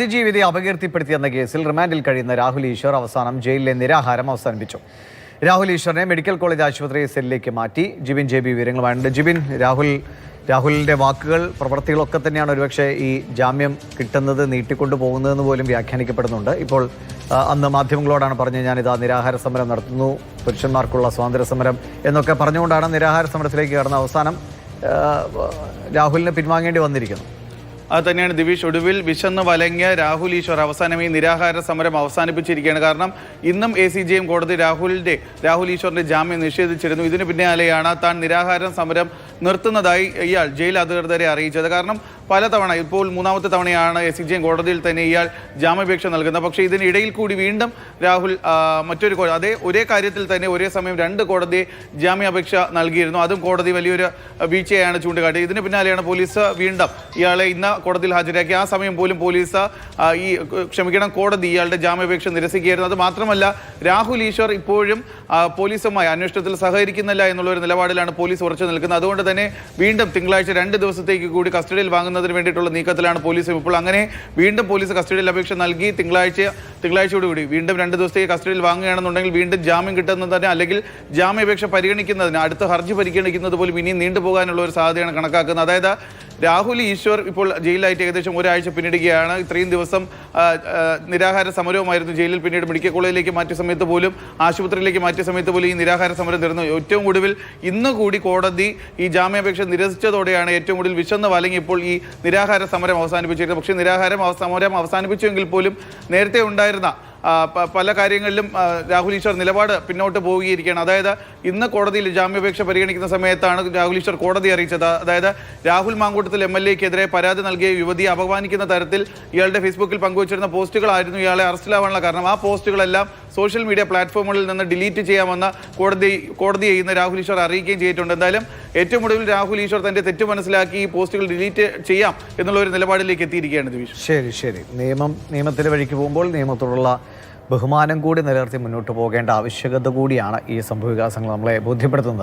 അതിജീവിതയെ അപകീർത്തിപ്പെടുത്തിയെന്ന കേസിൽ റിമാൻഡിൽ കഴിയുന്ന രാഹുൽ ഈശ്വർ അവസാനം ജയിലിലെ നിരാഹാരം അവസാനിപ്പിച്ചു. രാഹുൽ ഈശ്വറിനെ മെഡിക്കൽ കോളേജ് ആശുപത്രി സെല്ലിലേക്ക് മാറ്റി. ജിബിൻ JB വിവരങ്ങളുമായുണ്ട്. ജിബിൻ, രാഹുലിൻ്റെ വാക്കുകൾ, പ്രവൃത്തികളൊക്കെ തന്നെയാണ് ഒരുപക്ഷെ ഈ ജാമ്യം കിട്ടുന്നത് നീട്ടിക്കൊണ്ടു പോകുന്നതെന്ന് പോലും വ്യാഖ്യാനിക്കപ്പെടുന്നുണ്ട്. ഇപ്പോൾ അന്ന് മാധ്യമങ്ങളോടാണ് പറഞ്ഞത്, ഞാനിതാ നിരാഹാര സമരം നടത്തുന്നു, പുരുഷന്മാർക്കുള്ള സ്വാതന്ത്ര്യ സമരം എന്നൊക്കെ പറഞ്ഞുകൊണ്ടാണ് നിരാഹാര സമരത്തിലേക്ക് കടന്ന അവസാനം രാഹുലിനെ പിൻവാങ്ങേണ്ടി വന്നിരിക്കുന്നു. അത് തന്നെയാണ് ദിവിഷ്. ഒടുവിൽ വിശന്ന് വലങ്ങിയ രാഹുൽ ഈശ്വർ അവസാനം ഈ നിരാഹാര സമരം അവസാനിപ്പിച്ചിരിക്കുകയാണ്. കാരണം ഇന്നും ACJയും കോടതി രാഹുൽ ഈശ്വറിന്റെ ജാമ്യം നിഷേധിച്ചിരുന്നു. ഇതിന് പിന്നാലെയാണ് താൻ നിരാഹാര സമരം നിർത്തുന്നതായി ഇയാൾ ജയിൽ അധികൃതരെ അറിയിച്ചത്. കാരണം പലതവണ, ഇപ്പോൾ മൂന്നാമത്തെ തവണയാണ് ACJയും കോടതിയിൽ തന്നെ ഇയാൾ ജാമ്യാപേക്ഷ നൽകുന്നത്. പക്ഷേ ഇതിനിടയിൽ കൂടി വീണ്ടും രാഹുൽ ഒരേ കാര്യത്തിൽ തന്നെ ഒരേ സമയം 2 കോടതി ജാമ്യാപേക്ഷ നൽകിയിരുന്നു. അതും കോടതി വലിയൊരു വീഴ്ചയാണ് ചൂണ്ടിക്കാട്ടി. ഇതിന് പിന്നാലെയാണ് പോലീസ് വീണ്ടും ഇയാളെ ഇന്ന് കോടതിയിൽ ഹാജരാക്കി. ആ സമയം പോലും കോടതി ഇയാളുടെ ജാമ്യാപേക്ഷ നിരസിക്കുകയായിരുന്നു. അത് മാത്രമല്ല, രാഹുൽ ഈശ്വർ ഇപ്പോഴും പോലീസുമായി അന്വേഷണത്തിൽ സഹകരിക്കുന്നില്ല എന്നുള്ള ഒരു നിലപാടിലാണ് പോലീസ് ഉറച്ചു നിൽക്കുന്നത്. അതുകൊണ്ട് തന്നെ വീണ്ടും തിങ്കളാഴ്ച 2 ദിവസത്തേക്ക് കൂടി കസ്റ്റഡിയിൽ വാങ്ങുന്നതിന് വേണ്ടിയിട്ടുള്ള നീക്കത്തിലാണ് പോലീസും. ഇപ്പോൾ അങ്ങനെ വീണ്ടും പോലീസ് കസ്റ്റഡിയിൽ അപേക്ഷ നൽകി തിങ്കളാഴ്ചയോടുകൂടി വീണ്ടും 2 ദിവസത്തേക്ക് കസ്റ്റഡിയിൽ വാങ്ങുകയാണെന്നുണ്ടെങ്കിൽ വീണ്ടും ജാമ്യം കിട്ടുന്നത് തന്നെ, അല്ലെങ്കിൽ ജാമ്യാപേക്ഷ പരിഗണിക്കുന്നതിന് അടുത്ത ഹർജി പരിഗണിക്കുന്നത് പോലും ഇനിയും നീണ്ടുപോകാനുള്ള ഒരു സാധ്യതയാണ് കണക്കാക്കുന്നത്. അതായത് രാഹുൽ ഈശ്വർ ഇപ്പോൾ ജയിലിലായിട്ട് ഏകദേശം ഒരാഴ്ച പിന്നിടുകയാണ്. ഇത്രയും ദിവസം നിരാഹാര സമരവുമായിരുന്നു ജയിലിൽ. പിന്നീട് മെഡിക്കൽ കോളേജിലേക്ക് മാറ്റിയ സമയത്ത് പോലും, ആശുപത്രിയിലേക്ക് മാറ്റിയ സമയത്ത് പോലും ഈ നിരാഹാര സമരം തീർന്നു. ഏറ്റവും ഒടുവിൽ ഇന്ന് കൂടി കോടതി ഈ ജാമ്യാപേക്ഷ നിരസിച്ചതോടെയാണ് ഏറ്റവും കൂടുതൽ വിശന്ന് വലങ്ങി ഇപ്പോൾ ഈ നിരാഹാര സമരം അവസാനിപ്പിച്ചിരുന്നത്. പക്ഷേ സമരം അവസാനിപ്പിച്ചെങ്കിൽ പോലും നേരത്തെ ഉണ്ടായിരുന്ന പല കാര്യങ്ങളിലും രാഹുൽ ഈശ്വർ നിലപാട് പിന്നോട്ട് പോവുകയിരിക്കുകയാണ്. അതായത് ഇന്ന് കോടതിയിൽ ജാമ്യാപേക്ഷ പരിഗണിക്കുന്ന സമയത്താണ് രാഹുൽ ഈശ്വർ കോടതി അറിയിച്ചത്. അതായത് രാഹുൽ മാങ്കൂട്ടത്തിൽ MLAക്കെതിരെ പരാതി നൽകിയ യുവതിയെ അപമാനിക്കുന്ന തരത്തിൽ ഇയാളുടെ ഫേസ്ബുക്കിൽ പങ്കുവച്ചിരുന്ന പോസ്റ്റുകളായിരുന്നു ഇയാളെ അറസ്റ്റിലാവാനുള്ള കാരണം. ആ പോസ്റ്റുകളെല്ലാം സോഷ്യൽ മീഡിയ പ്ലാറ്റ്ഫോമുകളിൽ നിന്ന് ഡിലീറ്റ് ചെയ്യാമെന്ന് കോടതിയെ ഇന്ന് രാഹുൽ ഈശ്വർ അറിയിക്കുകയും ചെയ്തിട്ടുണ്ട്. എന്തായാലും ഏറ്റവും ഒടുവിൽ രാഹുൽ ഈശ്വർ തന്റെ തെറ്റ് മനസ്സിലാക്കി ഈ പോസ്റ്റുകൾ ഡിലീറ്റ് ചെയ്യാം എന്നുള്ള ഒരു നിലപാടിലേക്ക് എത്തിയിരിക്കുകയാണ് ദിവിഷ്. ശരി. നിയമത്തിന്റെ വഴിക്ക് പോകുമ്പോൾ നിയമത്തോടുള്ള ബഹുമാനം കൂടി നിലനിർത്തി മുന്നോട്ട് പോകേണ്ട ആവശ്യകത കൂടിയാണ് ഈ സംഭവവികാസങ്ങൾ നമ്മളെ ബോധ്യപ്പെടുത്തുന്നത്.